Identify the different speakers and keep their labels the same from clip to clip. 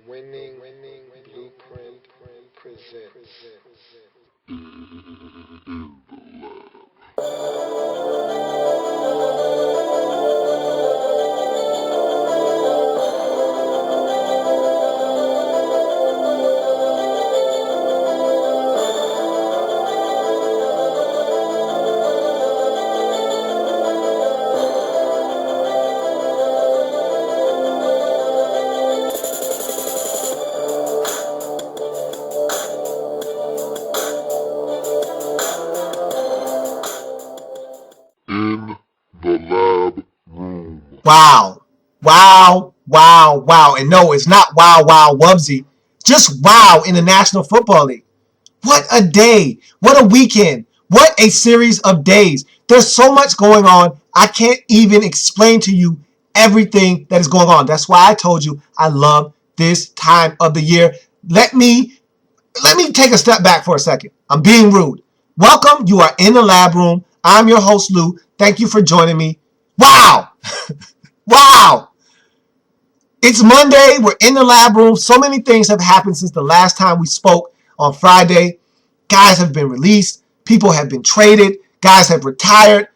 Speaker 1: Winning Blueprint presents.
Speaker 2: Wow. Wow, wow, wow. And no, it's not wow, wow, wubsy. Just wow in the National Football League. What a day. What a weekend. What a series of days. There's so much going on. I can't even explain to you everything that is going on. That's why I told you I love this time of the year. Let me take a step back for a second. I'm being rude. Welcome. You are in the lab room. I'm your host, Lou. Thank you for joining me. Wow. Wow. It's Monday. We're in the lab room. So many things have happened since the last time we spoke on Friday. Guys have been released. People have been traded. Guys have retired.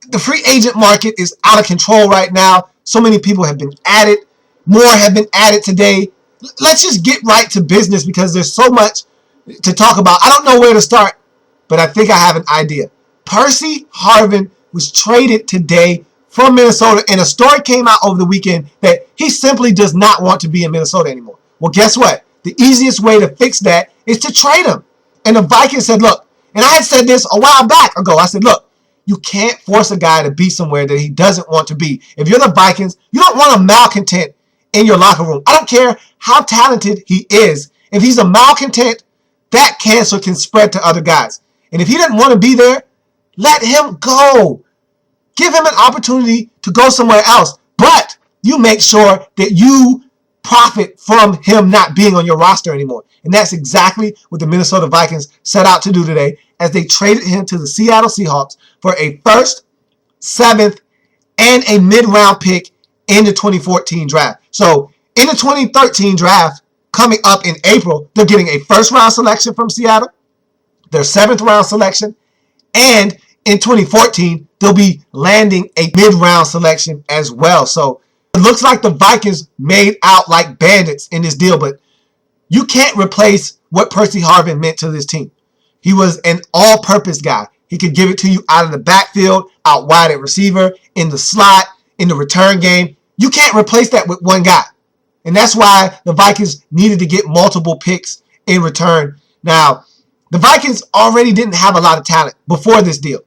Speaker 2: The free agent market is out of control right now. So many people have been added. More have been added today. Let's just get right to business because there's so much to talk about. I don't know where to start, but I think I have an idea. Percy Harvin was traded today from Minnesota, and a story came out over the weekend that he simply does not want to be in Minnesota anymore. Well, guess what? The easiest way to fix that is to trade him. And the Vikings said, look, and I had said this a while back ago. I said, look, you can't force a guy to be somewhere that he doesn't want to be. If you're the Vikings, you don't want a malcontent in your locker room. I don't care how talented he is. If he's a malcontent, that cancer can spread to other guys. And if he doesn't want to be there, let him go. Give him an opportunity to go somewhere else. But you make sure that you profit from him not being on your roster anymore. And that's exactly what the Minnesota Vikings set out to do today as they traded him to the Seattle Seahawks for a first, seventh, and a mid-round pick in the 2014 draft. So in the 2013 draft, coming up in April, they're getting a first-round selection from Seattle, their seventh-round selection, and in 2014, they'll be landing a mid-round selection as well. So it looks like the Vikings made out like bandits in this deal, but you can't replace what Percy Harvin meant to this team. He was an all-purpose guy. He could give it to you out of the backfield, out wide at receiver, in the slot, in the return game. You can't replace that with one guy. And that's why the Vikings needed to get multiple picks in return. Now, the Vikings already didn't have a lot of talent before this deal.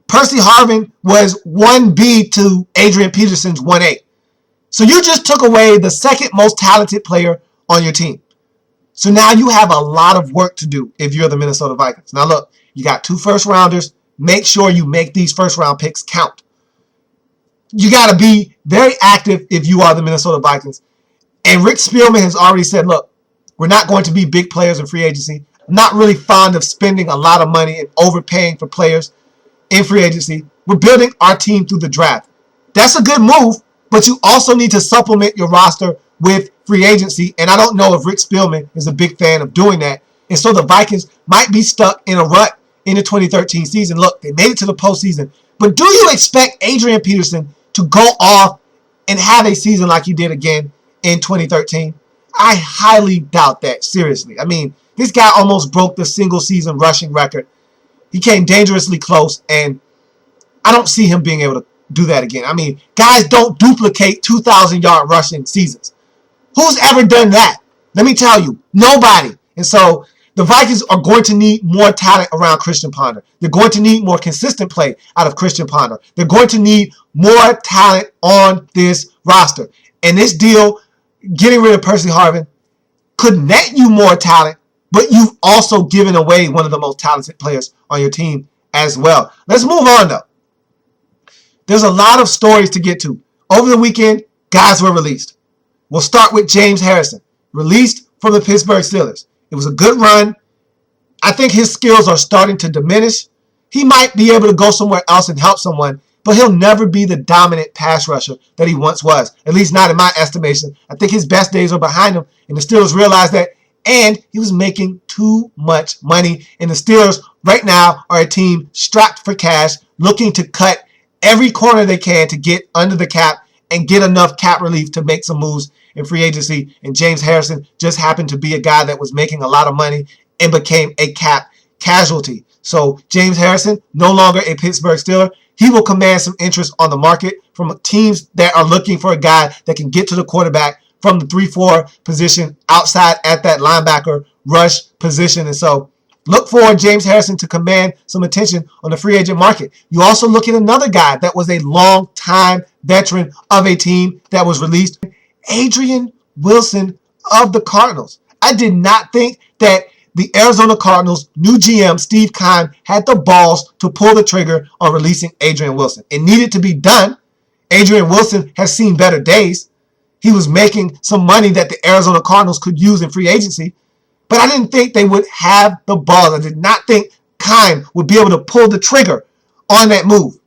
Speaker 2: Percy Harvin was 1B to Adrian Peterson's 1A. So you just took away the second most talented player on your team. So now you have a lot of work to do if you're the Minnesota Vikings. Now look, you got 2 first-rounders. Make sure you make these first-round picks count. You got to be very active if you are the Minnesota Vikings. And Rick Spielman has already said, look, we're not going to be big players in free agency. I'm not really fond of spending a lot of money and overpaying for players in free agency. We're building our team through the draft. That's a good move, but you also need to supplement your roster with free agency, and I don't know if Rick Spielman is a big fan of doing that. And so the Vikings might be stuck in a rut in the 2013 season. Look, they made it to the postseason, but do you expect Adrian Peterson to go off and have a season like he did again in 2013? I highly doubt that, seriously. I mean, this guy almost broke the single-season rushing record. He came dangerously close, and I don't see him being able to do that again. I mean, guys don't duplicate 2,000-yard rushing seasons. Who's ever done that? Let me tell you, nobody. And so the Vikings are going to need more talent around Christian Ponder. They're going to need more consistent play out of Christian Ponder. They're going to need more talent on this roster. And this deal, getting rid of Percy Harvin, could net you more talent, but you've also given away one of the most talented players on your team as well. Let's move on, though. There's a lot of stories to get to. Over the weekend, guys were released. We'll start with James Harrison, released from the Pittsburgh Steelers. It was a good run. I think his skills are starting to diminish. He might be able to go somewhere else and help someone, but he'll never be the dominant pass rusher that he once was, at least not in my estimation. I think his best days are behind him, and the Steelers realized that, and he was making too much money. And the Steelers right now are a team strapped for cash, looking to cut every corner they can to get under the cap and get enough cap relief to make some moves in free agency. And James Harrison just happened to be a guy that was making a lot of money and became a cap casualty. So James Harrison, no longer a Pittsburgh Steeler. He will command some interest on the market from teams that are looking for a guy that can get to the quarterback from the 3-4 position outside at that linebacker rush position. And so look for James Harrison to command some attention on the free agent market. You also look at another guy that was a long-time veteran of a team that was released, Adrian Wilson of the Cardinals. I did not think that the Arizona Cardinals' new GM, Steve Keim, had the balls to pull the trigger on releasing Adrian Wilson. It needed to be done. Adrian Wilson has seen better days. He was making some money that the Arizona Cardinals could use in free agency, but I didn't think they would have the balls. I did not think Keim would be able to pull the trigger on that move.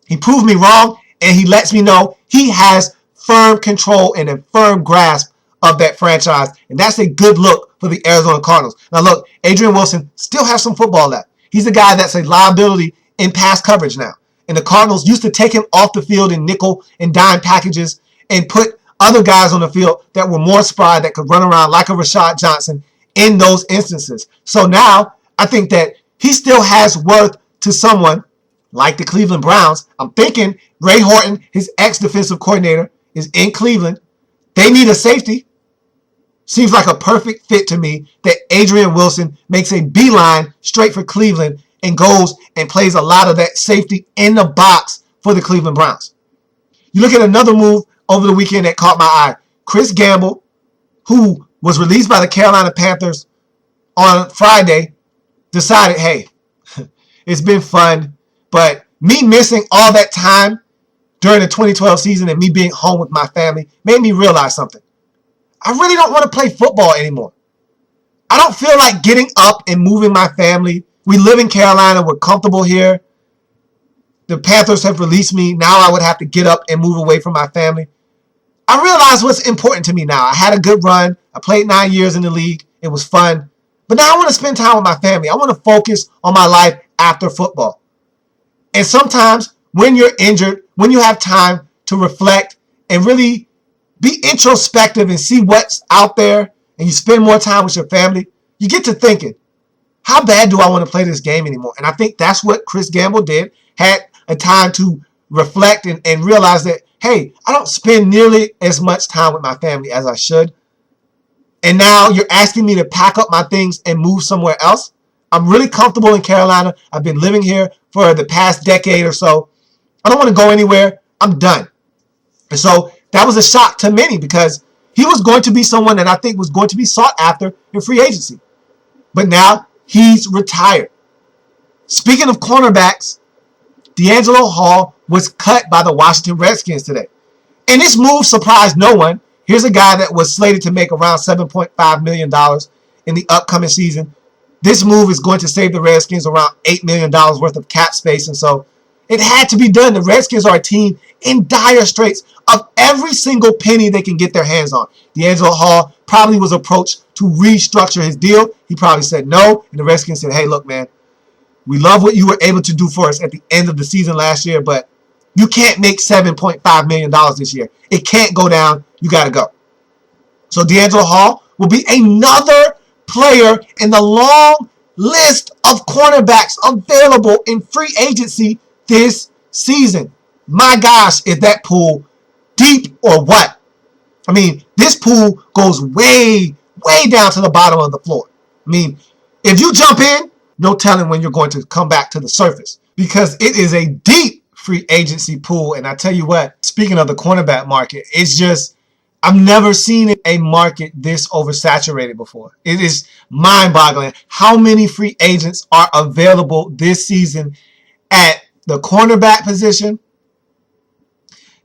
Speaker 2: He proved me wrong, and he lets me know he has firm control and a firm grasp of that franchise, and that's a good look for the Arizona Cardinals. Now look, Adrian Wilson still has some football left. He's a guy that's a liability in pass coverage now, and the Cardinals used to take him off the field in nickel and dime packages and put other guys on the field that were more spry, that could run around like a Rashad Johnson in those instances. So now I think that he still has worth to someone like the Cleveland Browns. I'm thinking Ray Horton, his ex-defensive coordinator, is in Cleveland. They need a safety. Seems like a perfect fit to me that Adrian Wilson makes a beeline straight for Cleveland and goes and plays a lot of that safety in the box for the Cleveland Browns. You look at another move over the weekend that caught my eye. Chris Gamble, who was released by the Carolina Panthers on Friday, decided, hey, it's been fun, but me missing all that time during the 2012 season and me being home with my family made me realize something. I really don't want to play football anymore. I don't feel like getting up and moving my family. We live in Carolina. We're comfortable here. The Panthers have released me. Now I would have to get up and move away from my family. I realize what's important to me now. I had a good run. I played 9 years in the league. It was fun. But now I want to spend time with my family. I want to focus on my life after football. And sometimes when you're injured, when you have time to reflect and really be introspective and see what's out there, and you spend more time with your family, you get to thinking, how bad do I want to play this game anymore? And I think that's what Chris Gamble did. Had a time to reflect and realize that, hey, I don't spend nearly as much time with my family as I should. And now you're asking me to pack up my things and move somewhere else. I'm really comfortable in Carolina. I've been living here for the past decade or so. I don't want to go anywhere. I'm done. And so that was a shock to many because he was going to be someone that I think was going to be sought after in free agency. But now he's retired. Speaking of cornerbacks, DeAngelo Hall was cut by the Washington Redskins today. And this move surprised no one. Here's a guy that was slated to make around $7.5 million in the upcoming season. This move is going to save the Redskins around $8 million worth of cap space. And so it had to be done. The Redskins are a team in dire straits of every single penny they can get their hands on. DeAngelo Hall probably was approached to restructure his deal. He probably said no. And the Redskins said, hey, look, man, we love what you were able to do for us at the end of the season last year, but you can't make $7.5 million this year. It can't go down. You got to go. So DeAngelo Hall will be another player in the long list of cornerbacks available in free agency this season. My gosh, is that pool deep or what? I mean, this pool goes way, way down to the bottom of the floor. I mean, if you jump in, no telling when you're going to come back to the surface because it is a deep free agency pool. And I tell you what, speaking of the cornerback market, it's just, I've never seen a market this oversaturated before. It is mind-boggling how many free agents are available this season at the cornerback position.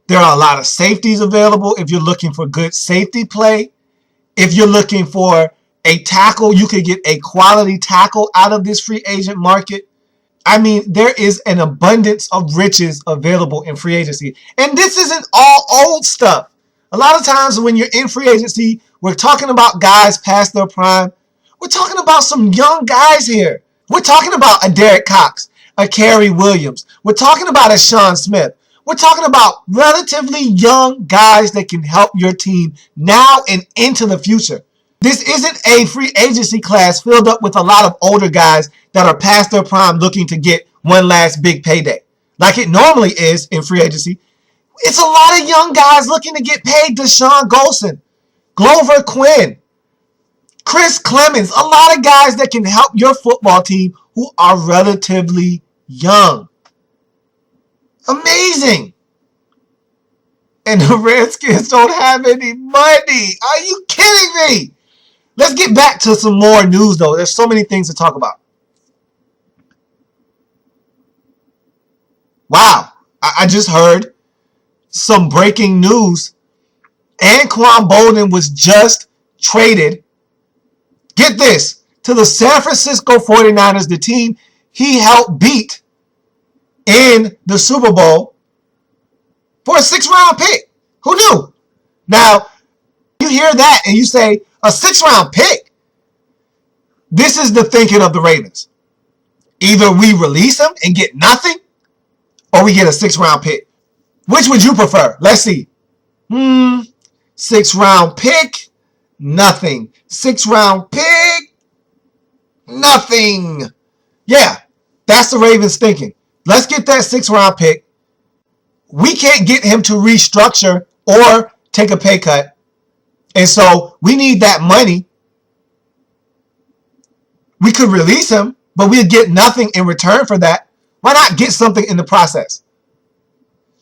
Speaker 2: There are a lot of safeties available if you're looking for good safety play. If you're looking for a tackle, you could get a quality tackle out of this free agent market. I mean, there is an abundance of riches available in free agency. And this isn't all old stuff. A lot of times when you're in free agency, we're talking about guys past their prime. We're talking about some young guys here. We're talking about a Derek Cox, a Kerry Williams. We're talking about a Sean Smith. We're talking about relatively young guys that can help your team now and into the future. This isn't a free agency class filled up with a lot of older guys that are past their prime looking to get one last big payday, like it normally is in free agency. It's a lot of young guys looking to get paid. Deshaun Golson, Glover Quinn, Chris Clemens, a lot of guys that can help your football team who are relatively young. Amazing. And the Redskins don't have any money. Are you kidding me? Let's get back to some more news, though. There's so many things to talk about. Wow. I just heard some breaking news. Anquan Boldin was just traded, get this, to the San Francisco 49ers, the team he helped beat in the Super Bowl, for a 6th-round pick. Who knew? Now, you hear that and you say, a 6th-round pick? This is the thinking of the Ravens. Either we release him and get nothing, or we get a 6th-round pick. Which would you prefer? Let's see. 6th-round pick, nothing. 6th-round pick, nothing. Yeah, that's the Ravens thinking. Let's get that 6th-round pick. We can't get him to restructure or take a pay cut. And so we need that money. We could release him, but we'd get nothing in return for that. Why not get something in the process?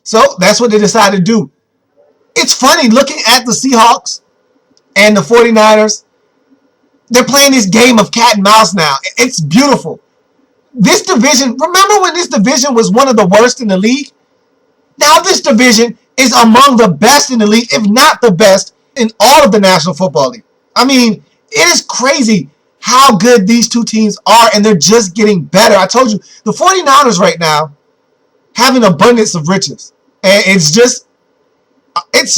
Speaker 2: So that's what they decided to do. It's funny looking at the Seahawks and the 49ers. They're playing this game of cat and mouse now. It's beautiful. This division, remember when this division was one of the worst in the league? Now this division is among the best in the league, if not the best in all of the National Football League. I mean, it is crazy how good these two teams are, and they're just getting better. I told you, the 49ers right now have an abundance of riches. And it's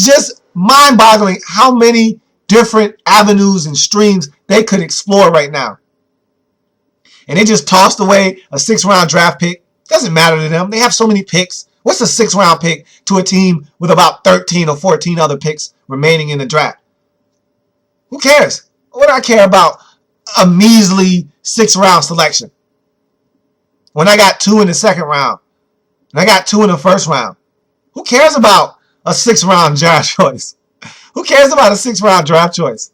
Speaker 2: just mind-boggling how many different avenues and streams they could explore right now. And they just tossed away a 6th-round draft pick. Doesn't matter to them. They have so many picks. What's a 6th-round pick to a team with about 13 or 14 other picks remaining in the draft? Who cares? What do I care about a measly 6th-round selection when I got 2 in the 2nd round and I got 2 in the 1st round? Who cares about a 6th-round draft choice? Who cares about a 6th-round draft choice?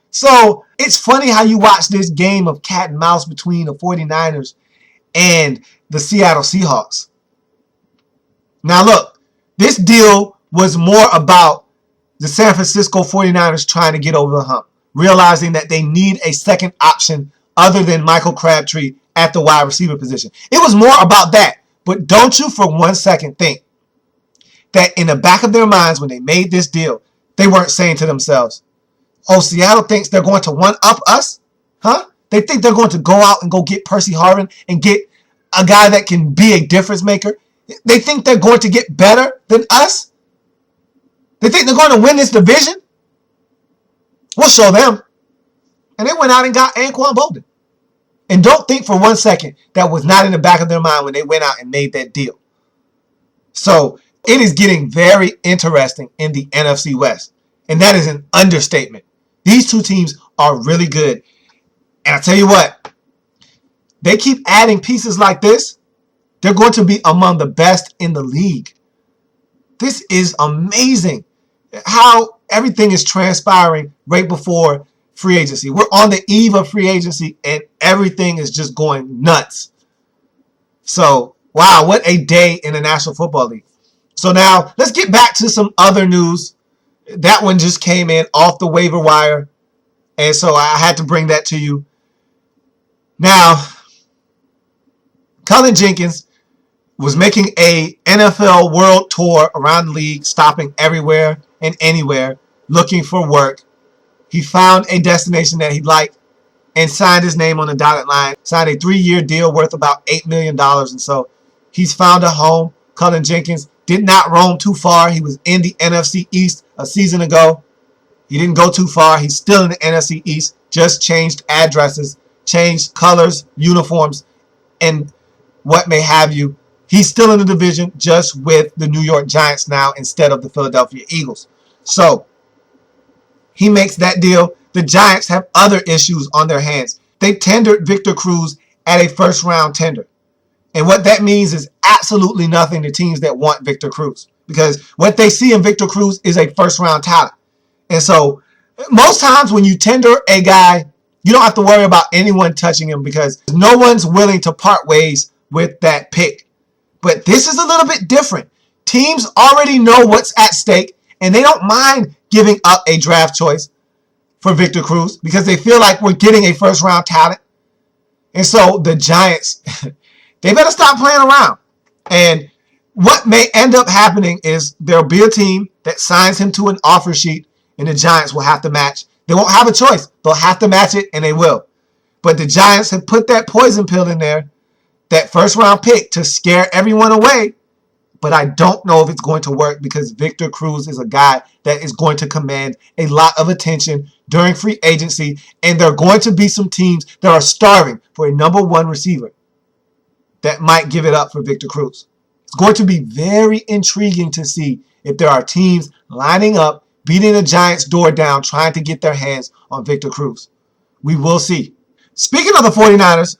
Speaker 2: So it's funny how you watch this game of cat and mouse between the 49ers and the Seattle Seahawks. Now look, this deal was more about the San Francisco 49ers trying to get over the hump, realizing that they need a second option other than Michael Crabtree at the wide receiver position. It was more about that. But don't you for one second think that in the back of their minds when they made this deal, they weren't saying to themselves, oh, Seattle thinks they're going to one-up us? Huh? They think they're going to go out and go get Percy Harvin and get a guy that can be a difference maker? They think they're going to get better than us? They think they're going to win this division? We'll show them. And they went out and got Anquan Boldin. And don't think for one second that was not in the back of their mind when they went out and made that deal. So it is getting very interesting in the NFC West. And that is an understatement. These two teams are really good. And I tell you what, they keep adding pieces like this, they're going to be among the best in the league. This is amazing how everything is transpiring right before free agency. We're on the eve of free agency and everything is just going nuts. So, wow, what a day in the National Football League. So now let's get back to some other news. That one just came in off the waiver wire. And so I had to bring that to you. Now, Cullen Jenkins was making a NFL world tour around the league, stopping everywhere and anywhere, looking for work. He found a destination that he liked, and signed his name on the dotted line. Signed a 3-year deal worth about $8 million. And so he's found a home. Cullen Jenkins did not roam too far. He was in the NFC East a season ago. He didn't go too far. He's still in the NFC East. Just changed addresses, changed colors, uniforms, and what may have you. He's still in the division, just with the New York Giants now instead of the Philadelphia Eagles. So he makes that deal. The Giants have other issues on their hands. They tendered Victor Cruz at a first-round tender. And what that means is absolutely nothing to teams that want Victor Cruz, because what they see in Victor Cruz is a first-round talent. And so most times when you tender a guy, you don't have to worry about anyone touching him because no one's willing to part ways with that pick. But this is a little bit different. Teams already know what's at stake, and they don't mind giving up a draft choice for Victor Cruz because they feel like we're getting a first-round talent. And so the Giants, they better stop playing around. And what may end up happening is there'll be a team that signs him to an offer sheet, and the Giants will have to match. They won't have a choice. They'll have to match it, and they will. But the Giants have put that poison pill in there, that first-round pick, to scare everyone away. But I don't know if it's going to work because Victor Cruz is a guy that is going to command a lot of attention during free agency, and there are going to be some teams that are starving for a number one receiver that might give it up for Victor Cruz. It's going to be very intriguing to see if there are teams lining up, beating the Giants' door down, trying to get their hands on Victor Cruz. We will see. Speaking of the 49ers,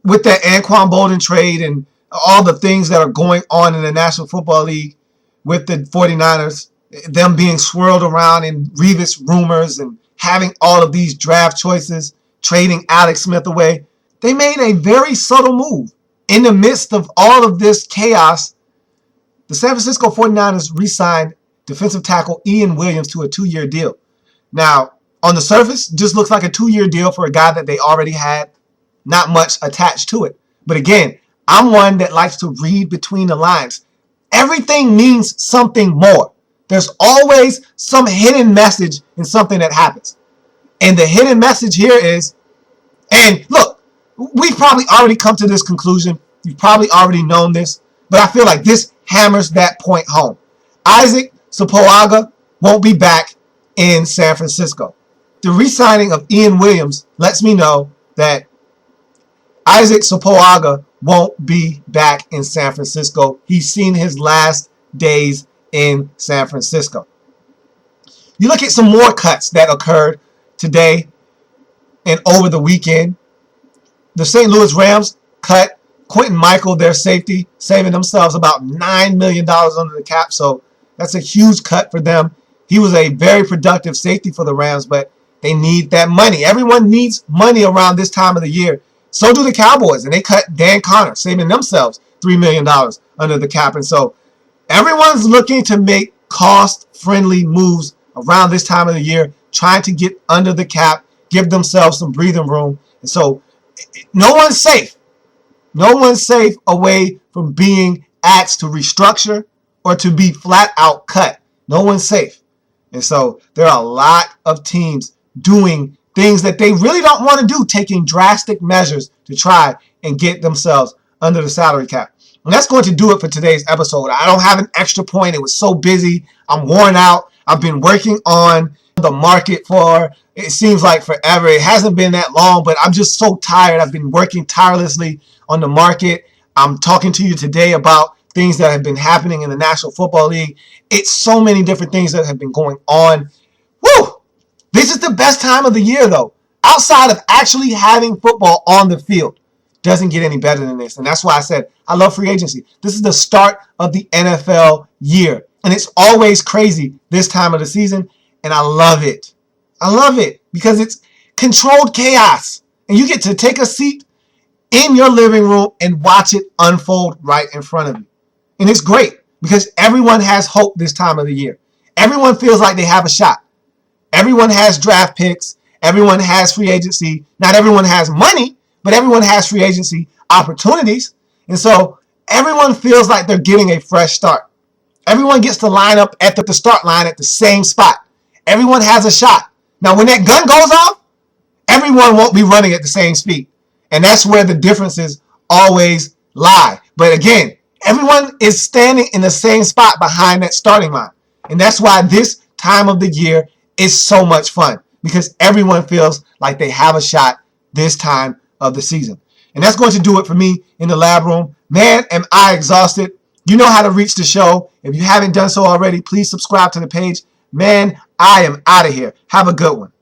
Speaker 2: with that Anquan Bolden trade and all the things that are going on in the National Football League with the 49ers, them being swirled around in Revis rumors and having all of these draft choices, trading Alex Smith away, they made a very subtle move. In the midst of all of this chaos, the San Francisco 49ers re-signed defensive tackle Ian Williams to a 2-year deal. Now, on the surface, just looks like a 2-year deal for a guy that they already had. Not much attached to it. But again, I'm one that likes to read between the lines. Everything means something more. There's always some hidden message in something that happens. And the hidden message here is, and look, we've probably already come to this conclusion. You've probably already known this. But I feel like this hammers that point home. Isaac Sopoaga won't be back in San Francisco. The re-signing of Ian Williams lets me know that Isaac Sopoaga won't be back in San Francisco. He's seen his last days in San Francisco. You look at some more cuts that occurred today and over the weekend. The St. Louis Rams cut Quinton Mikell, their safety, saving themselves about $9 million under the cap. So that's a huge cut for them. He was a very productive safety for the Rams, but they need that money. Everyone needs money around this time of the year. So do the Cowboys, and they cut Dan Connor, saving themselves $3 million under the cap. And so everyone's looking to make cost-friendly moves around this time of the year, trying to get under the cap, give themselves some breathing room. And so no one's safe. No one's safe away from being asked to restructure or to be flat out cut. No one's safe. And so there are a lot of teams doing things that they really don't want to do, taking drastic measures to try and get themselves under the salary cap. And that's going to do it for today's episode. I don't have an extra point. It was so busy. I'm worn out. I've been working on the market for, it seems like forever. It hasn't been that long, but I'm just so tired. I've been working tirelessly on the market. I'm talking to you today about things that have been happening in the National Football League. It's so many different things that have been going on. Woo! This is the best time of the year, though. Outside of actually having football on the field, doesn't get any better than this. And that's why I said I love free agency. This is the start of the NFL year. And it's always crazy this time of the season. And I love it. I love it because it's controlled chaos. And you get to take a seat in your living room and watch it unfold right in front of you. And it's great because everyone has hope this time of the year. Everyone feels like they have a shot. Everyone has draft picks. Everyone has free agency. Not everyone has money, but everyone has free agency opportunities. And so everyone feels like they're getting a fresh start. Everyone gets to line up at the start line at the same spot. Everyone has a shot. Now, when that gun goes off, everyone won't be running at the same speed. And that's where the differences always lie. But again, everyone is standing in the same spot behind that starting line. And that's why this time of the year is so much fun, because everyone feels like they have a shot this time of the season. And that's going to do it for me in the lab room. Man, am I exhausted. You know how to reach the show. If you haven't done so already, please subscribe to the page. Man, I am out of here. Have a good one.